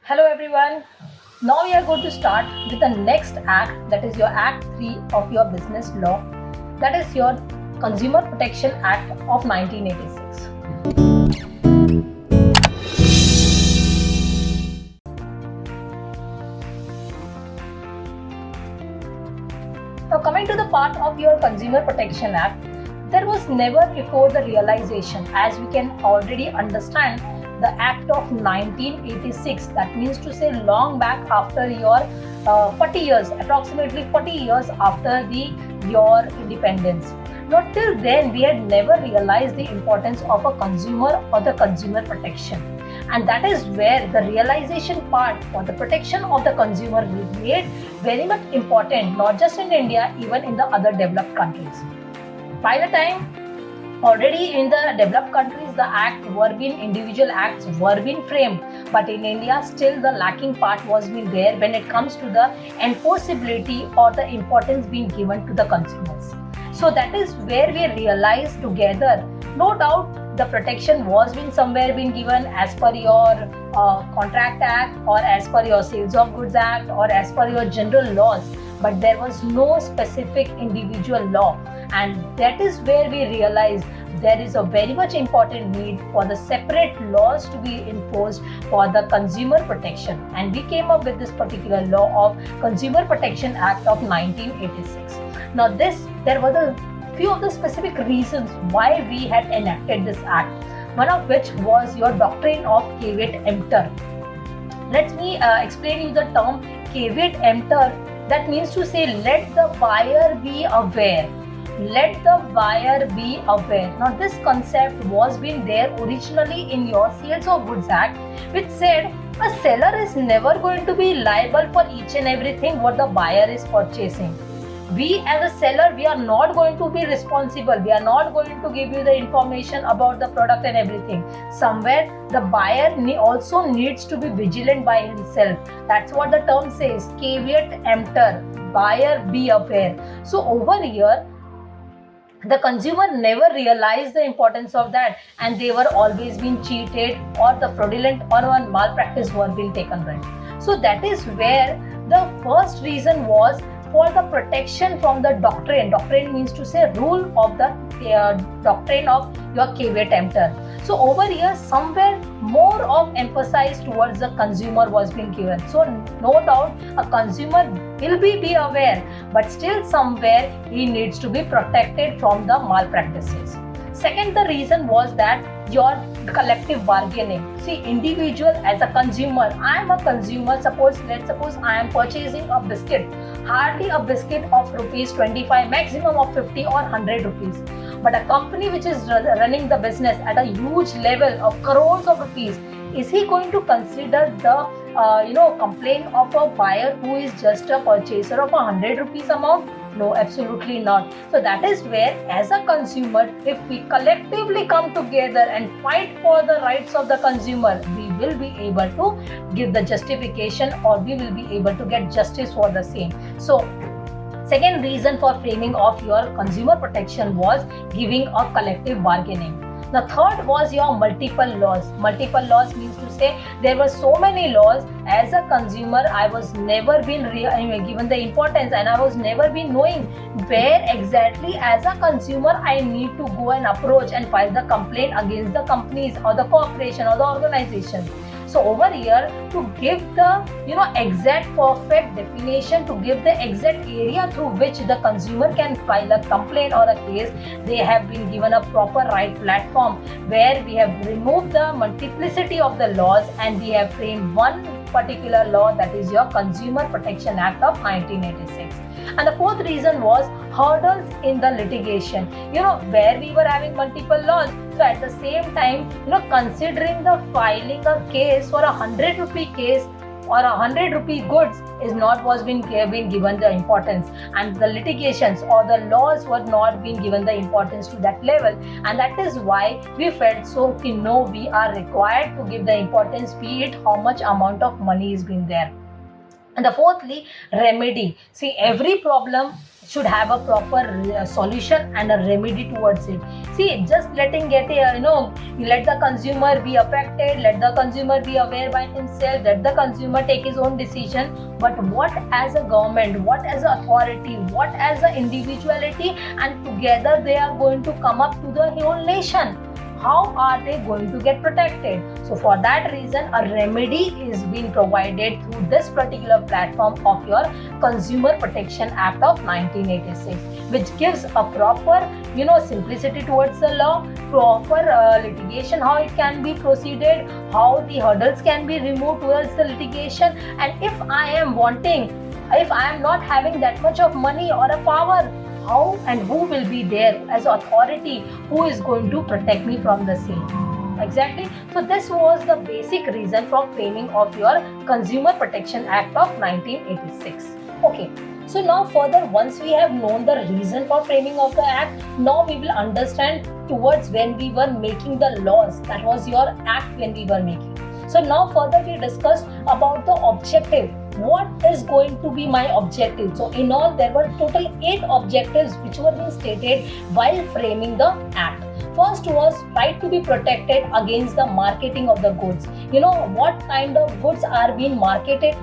Hello everyone. Now we are going to start with the next act, that is your Act 3 of your business law, that is your Consumer Protection Act of 1986. Now coming to the part of your Consumer Protection Act, there was never before the realization, as we can already understand, the Act of 1986, that means to say long back after your 40 years, approximately 40 years after your independence. Not till then we had never realized the importance of a consumer or the consumer protection. And that is where the realization part for the protection of the consumer is made very much important, not just in India, even in the other developed countries. By the time already in the developed countries, the individual acts were being framed, but in India still the lacking part was being there when it comes to the enforceability or the importance being given to the consumers. So that is where we realized together, no doubt the protection was being somewhere being given as per your contract act or as per your sales of goods act or as per your general laws, but there was no specific individual law. And that is where we realized there is a very much important need for the separate laws to be enforced for the consumer protection, and we came up with this particular law of Consumer Protection Act of 1986. Now there were the few of the specific reasons why we had enacted this act, one of which was your doctrine of caveat emptor. Let me explain you the term caveat emptor. That means to say, let the buyer be aware. Let the buyer be aware. Now this concept was been there originally in your Sales of Goods Act, which said a seller is never going to be liable for each and everything what the buyer is purchasing. We as a seller, we are not going to be responsible. We are not going to give you the information about the product and everything. Somewhere the buyer also needs to be vigilant by himself. That's what the term says, caveat emptor, buyer be aware. So over here, the consumer never realized the importance of that, and they were always being cheated, or the fraudulent or malpractice were being taken right. So that is where the first reason was for the protection from the doctrine. Doctrine means to say rule of the doctrine of your caveat emptor. So over here somewhere more of emphasis towards the consumer was being given. So no doubt a consumer will be aware, but still somewhere he needs to be protected from the malpractices. Second, the reason was that your collective bargaining. See, individual as a consumer, I am a consumer, let's suppose I am purchasing a biscuit, hardly a biscuit of rupees 25, maximum of 50 or 100 rupees. But a company which is running the business at a huge level of crores of rupees, is he going to consider the complaint of a buyer who is just a purchaser of 100 rupees amount? No, absolutely not. So that is where, as a consumer, if we collectively come together and fight for the rights of the consumer, we will be able to give the justification, or we will be able to get justice for the same. So second reason for framing of your consumer protection was giving a collective bargaining. The third was your multiple laws. Multiple laws means to say there were so many laws. As a consumer, I was never been given the importance, and I was never been knowing where exactly as a consumer I need to go and approach and file the complaint against the companies or the corporation or the organization. So over here, to give the exact perfect definition, to give the exact area through which the consumer can file a complaint or a case, they have been given a proper right platform where we have removed the multiplicity of the laws and we have framed one particular law, that is your Consumer Protection Act of 1986. And the fourth reason was hurdles in the litigation. Where we were having multiple laws, so at the same time, considering the filing a case for 100 rupee case or 100 rupee goods is not was being given the importance, and the litigations or the laws were not being given the importance to that level. And that is why we felt so we are required to give the importance, be it how much amount of money is being there. And the fourthly, remedy. See, every problem should have a proper solution and a remedy towards it. See, just letting get a, let the consumer be affected, let the consumer be aware by himself, let the consumer take his own decision. But what as a government, what as an authority, what as an individuality, and together they are going to come up to the whole nation. How are they going to get protected? So for that reason, a remedy is being provided through this particular platform of your Consumer Protection Act of 1986, which gives a proper, simplicity towards the law, proper litigation, how it can be proceeded, how the hurdles can be removed towards the litigation, and if I am not having that much of money or a power, how and who will be there as authority who is going to protect me from the same. Exactly. So this was the basic reason for framing of your Consumer Protection Act of 1986. Okay. So now further, once we have known the reason for framing of the act, now we will understand towards when we were making the laws. That was your act when we were making. So now further we discussed about the objective. What is going to be my objective? So in all, there were total 8 objectives which were being stated while framing the act. First was right to be protected against the marketing of the goods. What kind of goods are being marketed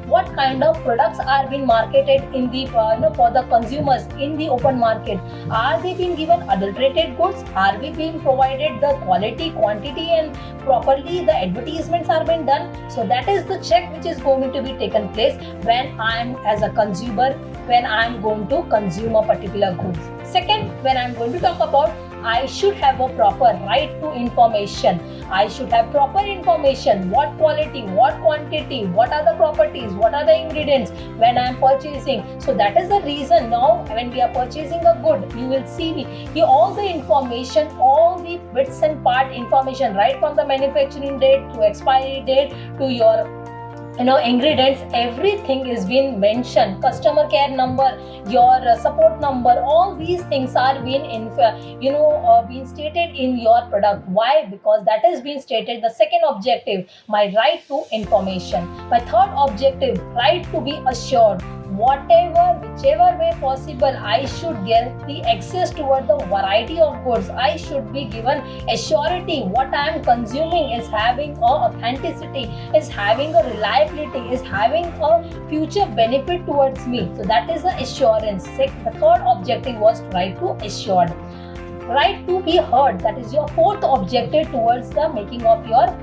what kind of products are being marketed in the for the consumers in the open market. Are they being given adulterated goods? Are we being provided the quality, quantity, and properly the advertisements are being done? So that is the check which is going to be taken place when I am as a consumer, when I am going to consume a particular goods. Second, when I am going to talk about, I should have a proper right to information. I should have proper information. What quality, what quantity, what are the properties, what are the ingredients when I am purchasing. So that is the reason now when we are purchasing a good, you will see all the information, all the bits and part information, right from the manufacturing date to expiry date to your ingredients, everything is being mentioned. Customer care number, your support number, all these things are being being stated in your product. Why? Because that is being stated. The second objective, my right to information. My third objective, right to be assured. Whichever way possible, I should get the access toward the variety of goods. I should be given assurity. What I am consuming is having authenticity, is having a reliability, is having a future benefit towards me. So that is the assurance. The third objective was right to assured. Right to be heard. That is your fourth objective towards the making of your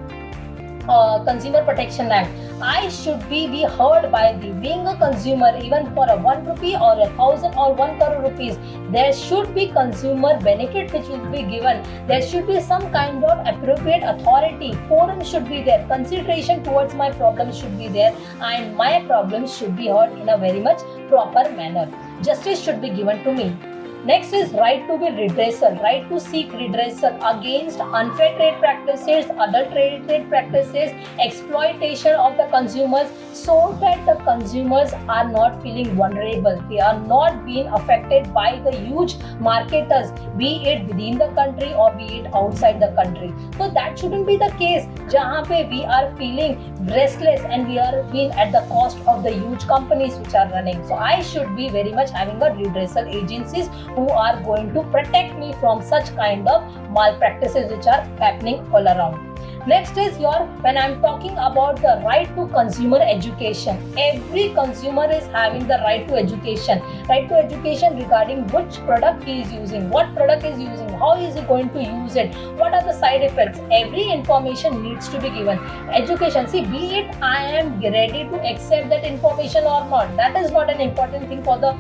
Consumer Protection Act. I should be heard by the being a consumer, even for a 1 rupee or 1,000 or 1 crore rupees. There should be consumer benefit which will be given. There should be some kind of appropriate authority. Forum should be there. Consideration towards my problems should be there, and my problems should be heard in a very much proper manner. Justice should be given to me. Next is right to be redressal, right to seek redressal against unfair trade practices, adulterated practices, exploitation of the consumers, so that the consumers are not feeling vulnerable. They are not being affected by the huge marketers, be it within the country or be it outside the country. So that shouldn't be the case. Jahan pe we are feeling restless and we are being at the cost of the huge companies which are running. So I should be very much having a redressal agencies who are going to protect me from such kind of malpractices which are happening all around. Next is when I'm talking about the right to consumer education. Every consumer is having the right to education. Right to education regarding which product he is using, what product is using, how is he going to use it, what are the side effects. Every information needs to be given. Education, see, be it I am ready to accept that information or not, that is not an important thing for the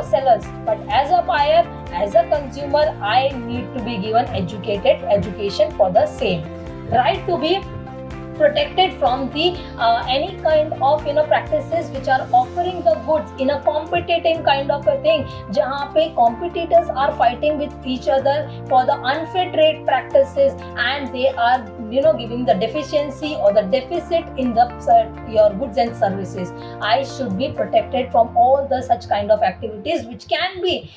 sellers. But as a buyer, as a consumer, I need to be given education for the same. Right to be protected from the any kind of practices which are offering the goods in a competitive kind of a thing, jahan pe competitors are fighting with each other for the unfair trade practices and they are giving the deficiency or the deficit in the your goods and services. I should be protected from all the such kind of activities which can be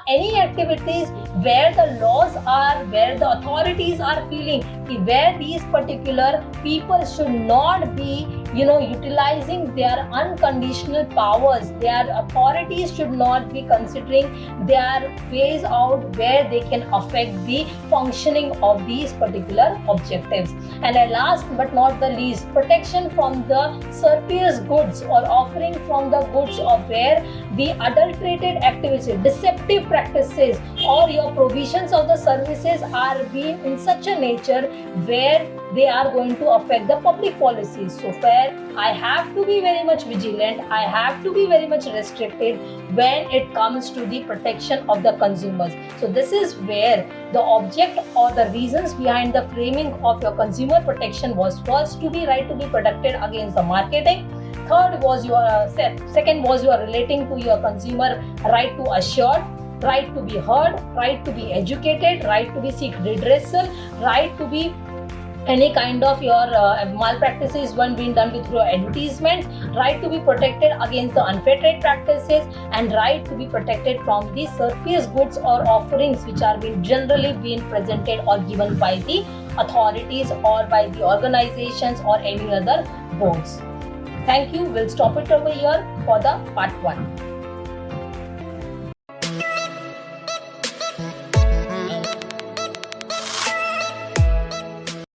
any activities where the laws are, where the authorities are feeling where these particular people should not be utilizing their unconditional powers. Their authorities should not be considering their ways out where they can affect the functioning of these particular objectives. And last but not the least, protection from the spurious goods or offering from the goods of where the adulterated activity, deceptive practices, or your provisions of the services are being in such a nature where they are going to affect the public policies. So where I have to be very much vigilant, I have to be very much restricted when it comes to the protection of the consumers. So this is where the object or the reasons behind the framing of your consumer protection was first to be right to be protected against the marketing. Third was your second was your relating to your consumer right to assured, right to be heard, right to be educated, right to be seek redressal, right to be any kind of your malpractices when being done with your advertisements, right to be protected against the unfair trade practices, and right to be protected from the spurious goods or offerings which are being generally being presented or given by the authorities or by the organizations or any other boards. Thank you. We'll stop it over here for the part 1.